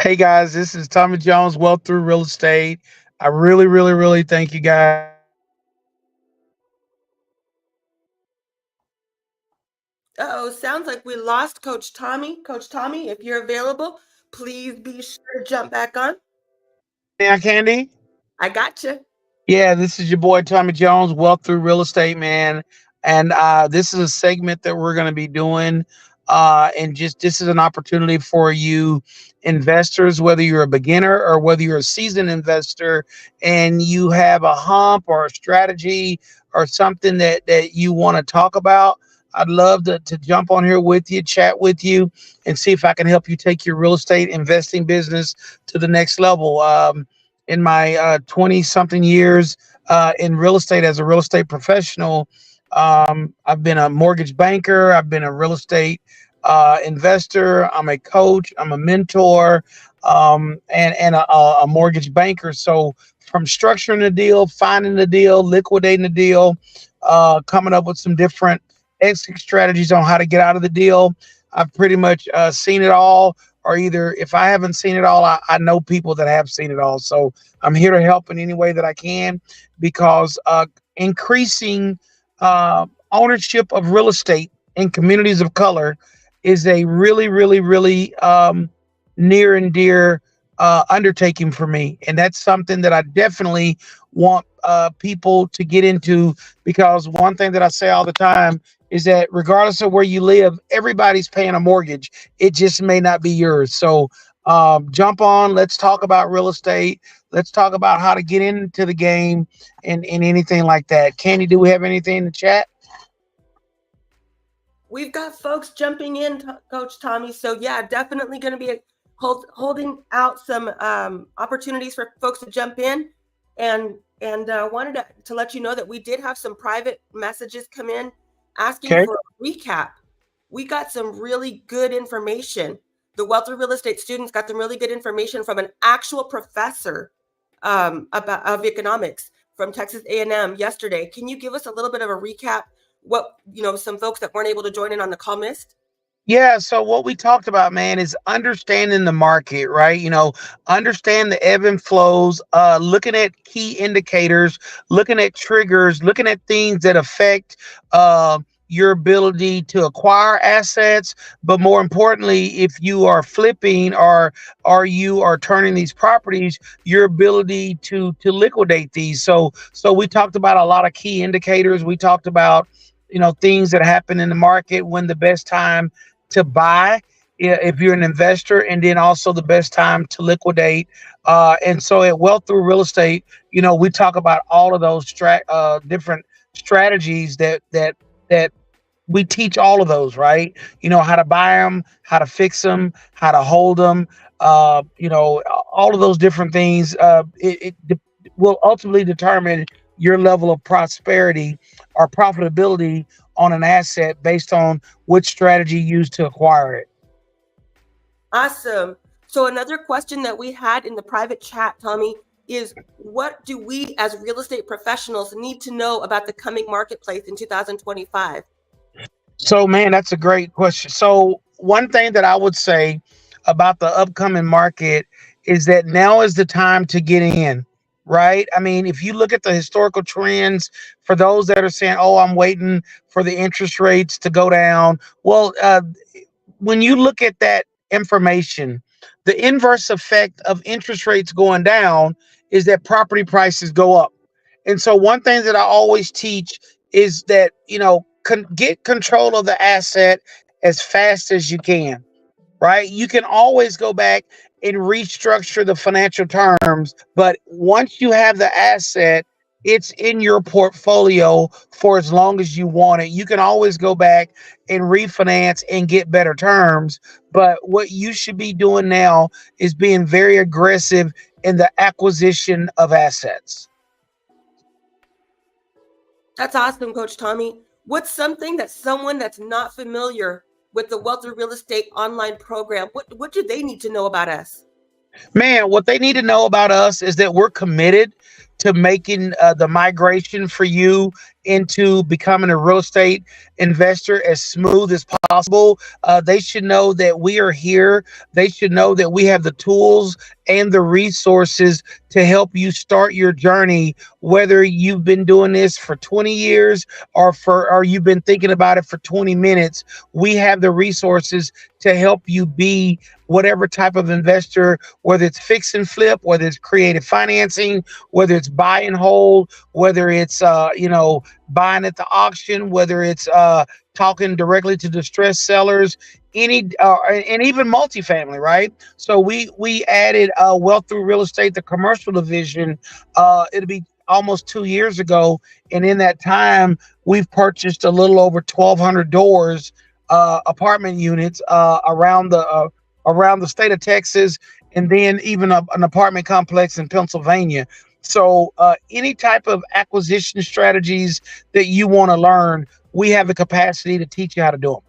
Hey guys, this is Tommy Jones, Wealth Through Real Estate. I really, really, really thank you guys for joining me Uh-oh, sounds like we lost Coach Tommy. Coach Tommy, if you're available, please be sure to jump back on. now, Candy. I got you. Yeah, this is your boy Tommy Jones, Wealth Through Real Estate, man. And this is a segment that we're going to be doing. And just this is an opportunity for you investors, whether you're a beginner or whether you're a seasoned investor, and you have a hump or a strategy or something that you want to talk about. I'd love to jump on here with you, chat with you, and see if I can help you take your real estate investing business to the next level. In my 20 something years in real estate as a real estate professional. I've been a mortgage banker, I've been a real estate investor, I'm a coach, I'm a mentor, and a mortgage banker. So, from structuring the deal, finding the deal, liquidating the deal, coming up with some different exit strategies on how to get out of the deal. I've pretty much seen it all, or either if I haven't seen it all, I know people that have seen it all. So I'm here to help in any way that I can because increasing ownership of real estate in communities of color is a really, really, really near and dear undertaking for me. And that's something that I definitely want people to get into because one thing that I say all the time is that regardless of where you live, everybody's paying a mortgage. It just may not be yours. So jump on. Let's talk about real estate. Let's talk about how to get into the game and anything like that. Candy, do we have anything in the chat? We've got folks jumping in, Coach Tommy. So yeah, definitely going to be holding out some opportunities for folks to jump in, and wanted to let you know that we did have some private messages come in asking Okay. for a recap. We got some really good information. The Wealth of Real Estate students got some really good information from an actual professor about of economics from Texas A&M yesterday. Can you give us a little bit of a recap? What some folks that weren't able to join in on the call missed. Yeah, so what we talked about, man, is understanding the market, right? Understand the ebb and flows, looking at key indicators, looking at triggers, looking at things that affect your ability to acquire assets, but more importantly, if you are flipping or you are turning these properties, your ability to liquidate these. So we talked about a lot of key indicators. We talked about things that happen in the market, when the best time to buy if you're an investor, and then also the best time to liquidate. And so at Wealth Through Real Estate, we talk about all of those different strategies that we teach all of those, right? How to buy them, how to fix them, how to hold them, all of those different things. It will ultimately determine your level of prosperity or profitability on an asset based on which strategy used to acquire it. Awesome. So another question that we had in the private chat, Tommy, is what do we as real estate professionals need to know about the coming marketplace in 2025? So, man, that's a great question. So, one thing that I would say about the upcoming market is that now is the time to get in, right? I mean, if you look at the historical trends, for those that are saying, oh, I'm waiting for the interest rates to go down, well, when you look at that information, the inverse effect of interest rates going down is that property prices go up. And so, one thing that I always teach is that, get control of the asset as fast as you can, right? You can always go back and restructure the financial terms, but once you have the asset, it's in your portfolio for as long as you want it. You can always go back and refinance and get better terms. But what you should be doing now is being very aggressive in the acquisition of assets. That's awesome, Coach Tommy. What's something that someone that's not familiar with the Wealth of Real Estate online program, what do they need to know about us? Man, what they need to know about us is that we're committed to making the migration for you into becoming a real estate investor as smooth as possible. They should know that we are here. They should know that we have the tools and the resources to help you start your journey, whether you've been doing this for 20 years or you've been thinking about it for 20 minutes. We have the resources to help you be whatever type of investor, whether it's fix and flip, whether it's creative financing, whether it's buy and hold, whether it's buying at the auction, whether it's talking directly to distressed sellers, any and even multifamily, right? So we added Wealth Through Real Estate, the commercial division. It'll be almost 2 years ago, and in that time, we've purchased a little over 1,200 doors, apartment units around the state of Texas, and then even an apartment complex in Pennsylvania. So, any type of acquisition strategies that you want to learn, we have the capacity to teach you how to do them.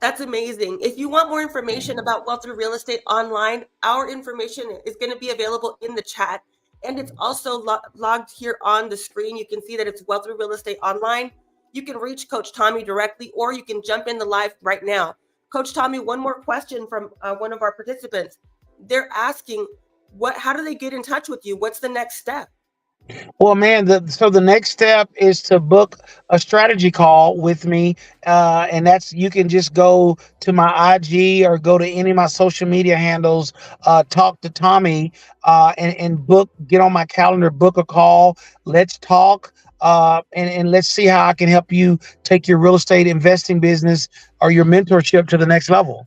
That's amazing. If you want more information about Wealth Through Real Estate online, our information is going to be available in the chat. And it's also logged here on the screen. You can see that it's Wealth Through Real Estate online. You can reach Coach Tommy directly, or you can jump in the live right now. Coach Tommy, one more question from one of our participants. They're asking, how do they get in touch with you? What's the next step? Well, man, so the next step is to book a strategy call with me, and that's you can just go to my IG or go to any of my social media handles, talk to Tommy, and get on my calendar, book a call. Let's talk, and let's see how I can help you take your real estate investing business or your mentorship to the next level.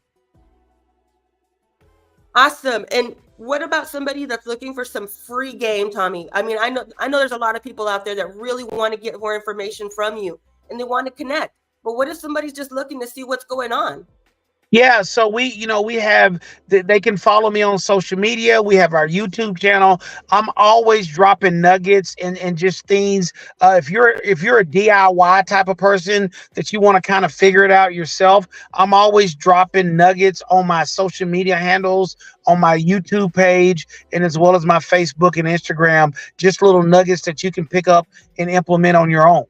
Awesome. And what about somebody that's looking for some free game, Tommy? I mean, I know there's a lot of people out there that really want to get more information from you and they want to connect. But what if somebody's just looking to see what's going on? Yeah, so we have they can follow me on social media. We have our YouTube channel. I'm always dropping nuggets and just things. If you're a DIY type of person that you want to kind of figure it out yourself, I'm always dropping nuggets on my social media handles, on my YouTube page, and as well as my Facebook and Instagram. Just little nuggets that you can pick up and implement on your own.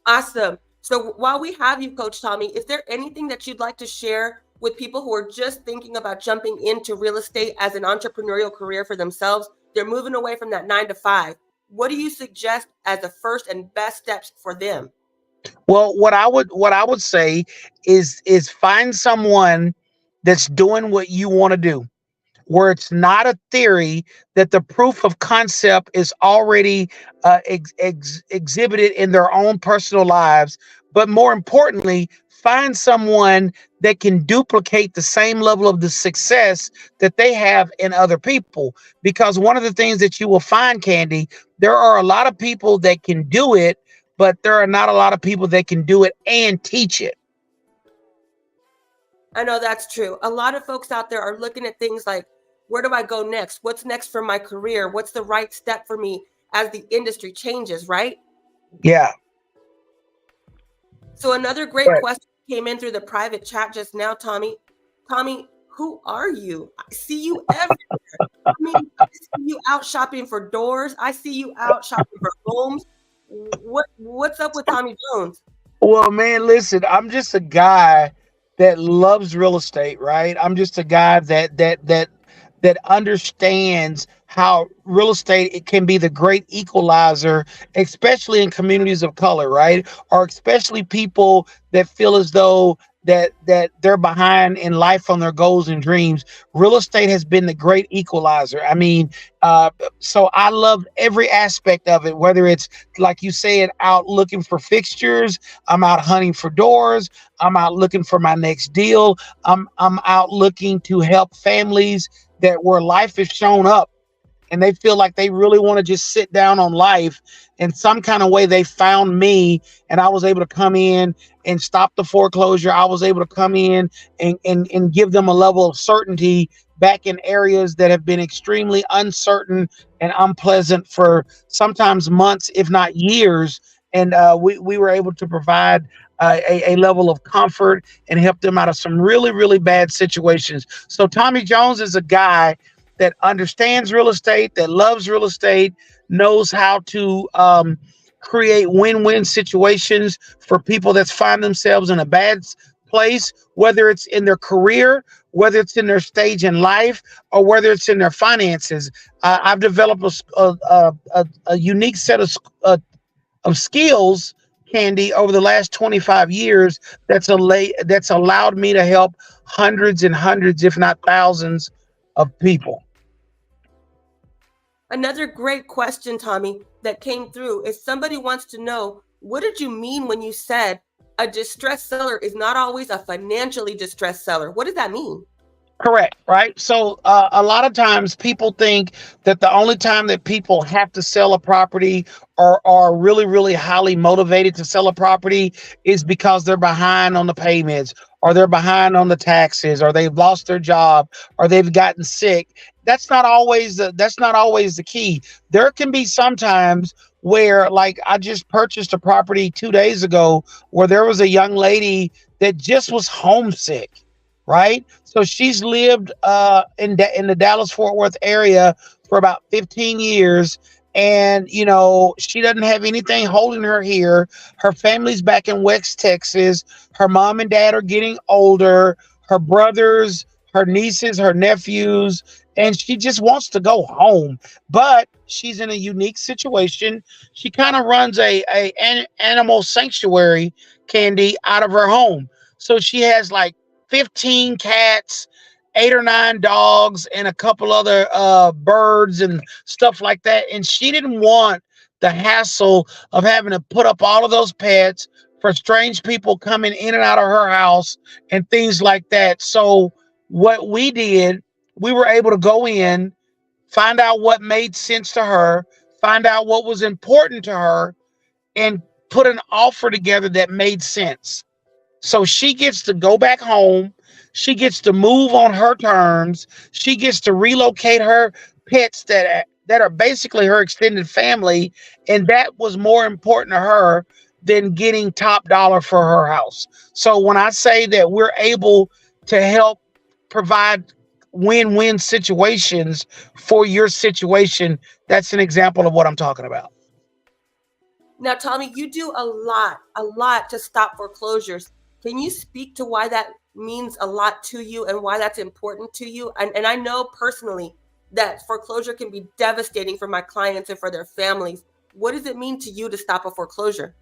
Awesome. So while we have you, Coach Tommy, is there anything that you'd like to share with people who are just thinking about jumping into real estate as an entrepreneurial career for themselves? They're moving away from that 9 to 5. What do you suggest as the first and best steps for them? Well, what I would say is find someone that's doing what you want to do, where it's not a theory, that the proof of concept is already exhibited in their own personal lives. But more importantly, find someone that can duplicate the same level of the success that they have in other people. Because one of the things that you will find, Candy, there are a lot of people that can do it, but there are not a lot of people that can do it and teach it. I know that's true. A lot of folks out there are looking at things like, where do I go next? What's next for my career? What's the right step for me as the industry changes, right? Yeah. So another great Right. question came in through the private chat just now, Tommy. Tommy, who are you? I see you everywhere. I mean, I see you out shopping for doors. I see you out shopping for homes. What's up with Tommy Jones? Well, man, listen, I'm just a guy that loves real estate, right? I'm just a guy that understands how real estate it can be the great equalizer, especially in communities of color, right? Or especially people that feel as though that they're behind in life on their goals and dreams. Real estate has been the great equalizer. I mean, so I love every aspect of it, whether it's like you said, out looking for fixtures, I'm out hunting for doors, I'm out looking for my next deal, I'm out looking to help families that where life is shown up and they feel like they really want to just sit down on life in some kind of way. They found me and I was able to come in and stop the foreclosure. I was able to come in and give them a level of certainty back in areas that have been extremely uncertain and unpleasant for sometimes months, if not years. And we were able to provide a level of comfort and help them out of some really, really bad situations. So Tommy Jones is a guy that understands real estate, that loves real estate, knows how to create win-win situations for people that find themselves in a bad place, whether it's in their career, whether it's in their stage in life, or whether it's in their finances. I've developed a unique set of skills, Candy, over the last 25 years that's allowed me to help hundreds and hundreds, if not thousands, of people. Another great question, Tommy, that came through is somebody wants to know, what did you mean when you said a distressed seller is not always a financially distressed seller? What does that mean? Correct, right? So a lot of times people think that the only time that people have to sell a property or are really, really highly motivated to sell a property is because they're behind on the payments, or they're behind on the taxes, or they've lost their job, or they've gotten sick. That's not always the key. There can be sometimes where, like, I just purchased a property 2 days ago where there was a young lady that just was homesick, right? So she's lived in the Dallas Fort Worth area for about 15 years. And, she doesn't have anything holding her here. Her family's back in West Texas. Her mom and dad are getting older. Her brothers, her nieces, her nephews, and she just wants to go home. But she's in a unique situation. She kind of runs an animal sanctuary, Candy, out of her home. So she has like 15 cats, 8 or 9 dogs, and a couple other birds and stuff like that. And she didn't want the hassle of having to put up all of those pets for strange people coming in and out of her house and things like that. So what we did, we were able to go in, find out what made sense to her, find out what was important to her, and put an offer together that made sense. So she gets to go back home. She gets to move on her terms. She gets to relocate her pets that are basically her extended family, and that was more important to her than getting top dollar for her house. So when I say that we're able to help provide win-win situations for your situation, that's an example of what I'm talking about. Now, Tommy, you do a lot to stop foreclosures. Can you speak to why that means a lot to you and why that's important to you? And I know personally that foreclosure can be devastating for my clients and for their families. What does it mean to you to stop a foreclosure?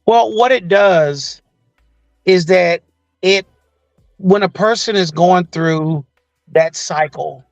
Well, what it does is that it when a person is going through that cycle,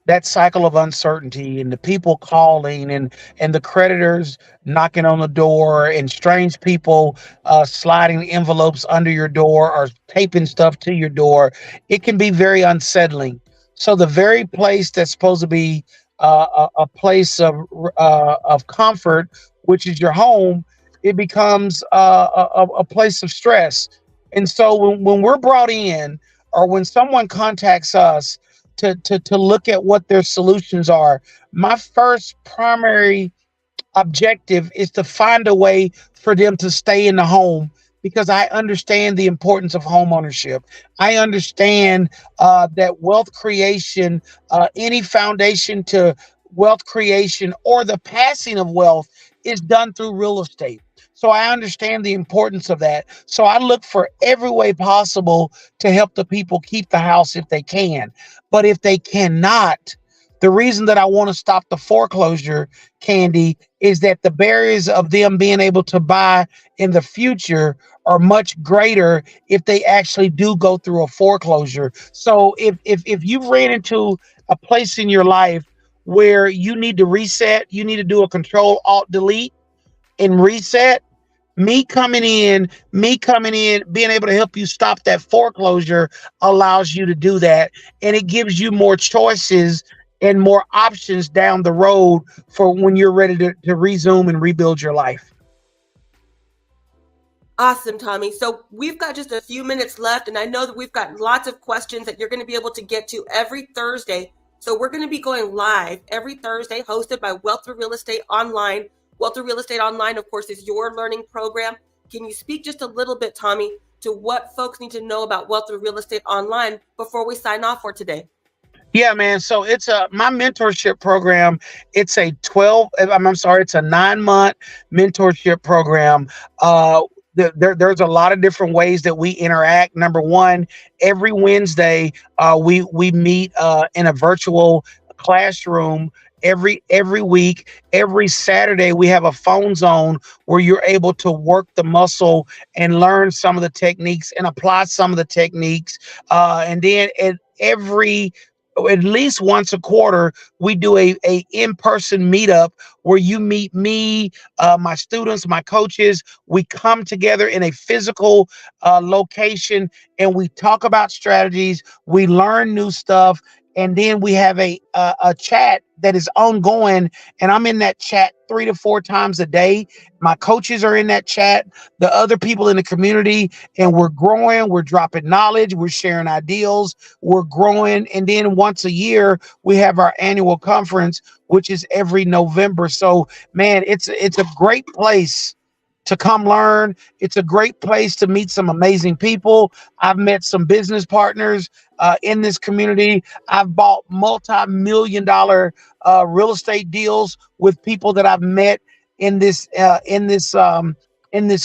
that cycle of uncertainty, and the people calling, and the creditors knocking on the door, and strange people sliding envelopes under your door or taping stuff to your door, it can be very unsettling. So the very place that's supposed to be a place of comfort, which is your home, it becomes a place of stress. And so when we're brought in, or when someone contacts us to look at what their solutions are, my first primary objective is to find a way for them to stay in the home, because I understand the importance of home ownership. I understand that wealth creation, any foundation to wealth creation or the passing of wealth, is done through real estate. So I understand the importance of that. So I look for every way possible to help the people keep the house if they can. But if they cannot, the reason that I want to stop the foreclosure, Candy, is that the barriers of them being able to buy in the future are much greater if they actually do go through a foreclosure. So if you've ran into a place in your life where you need to reset, you need to do a control alt delete and reset, me coming in, being able to help you stop that foreclosure allows you to do that. And it gives you more choices and more options down the road for when you're ready to resume and rebuild your life. Awesome, Tommy. So we've got just a few minutes left, and I know that we've got lots of questions that you're going to be able to get to every Thursday. So we're going to be going live every Thursday, hosted by Wealth Through Real Estate Online. Wealth Through Real Estate Online, of course, is your learning program. Can you speak just a little bit, Tommy, to what folks need to know about Wealth Through Real Estate Online before we sign off for today? Yeah, man. So it's a my mentorship program. It's a 12. I'm sorry. It's a 9 month mentorship program. Uh, there's a lot of different ways that we interact. Number one, every Wednesday, we meet in a virtual classroom. Every week, every Saturday, we have a phone zone where you're able to work the muscle and learn some of the techniques and apply some of the techniques. And then at least once a quarter, we do a in-person meetup where you meet me, my students, my coaches. We come together in a physical location and we talk about strategies. We learn new stuff. And then we have a chat that is ongoing, and I'm in that chat 3 to 4 times a day. My coaches are in that chat, the other people in the community, and we're growing. We're dropping knowledge. We're sharing ideals. We're growing. And then once a year, we have our annual conference, which is every November. So, man, it's a great place to come learn. It's a great place to meet some amazing people. I've met some business partners in this community. I've bought multi-million dollar real estate deals with people that I've met in this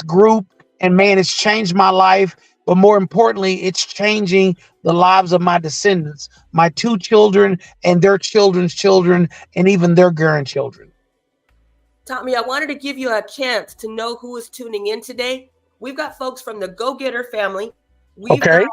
group. And man, it's changed my life. But more importantly, it's changing the lives of my descendants, my 2 children and their children's children, and even their grandchildren. Tommy, I wanted to give you a chance to know who is tuning in today. We've got folks from the Go Getter family. We've got Okay.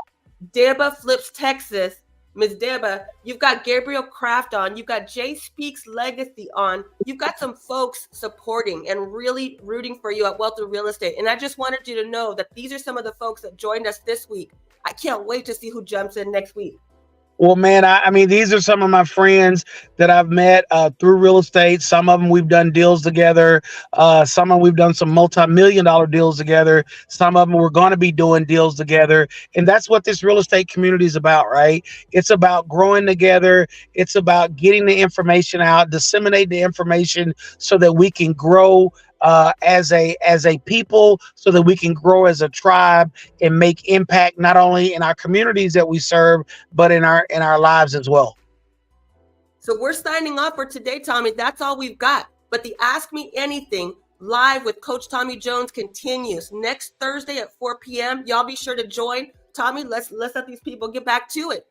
Deba Flips Texas. Ms. Deba, you've got Gabriel Kraft on. You've got Jay Speaks Legacy on. You've got some folks supporting and really rooting for you at Wealth of Real Estate. And I just wanted you to know that these are some of the folks that joined us this week. I can't wait to see who jumps in next week. Well, man, I mean, these are some of my friends that I've met through real estate. Some of them we've done deals together. Some of them we've done some multi-million dollar deals together. Some of them we're going to be doing deals together. And that's what this real estate community is about, right? It's about growing together. It's about getting the information out, disseminate the information so that we can grow as a people, so that we can grow as a tribe and make impact not only in our communities that we serve, but in our lives as well. So we're signing off for today, Tommy. That's all we've got. But the Ask Me Anything live with Coach Tommy Jones continues next Thursday at 4 p.m. Y'all be sure to join. Tommy, let's let these people get back to it.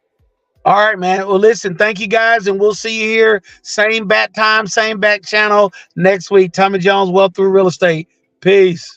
All right, man. Well, listen, thank you guys, and we'll see you here. Same bat time, same back channel next week. Tommy Jones, Wealth Through Real Estate. Peace.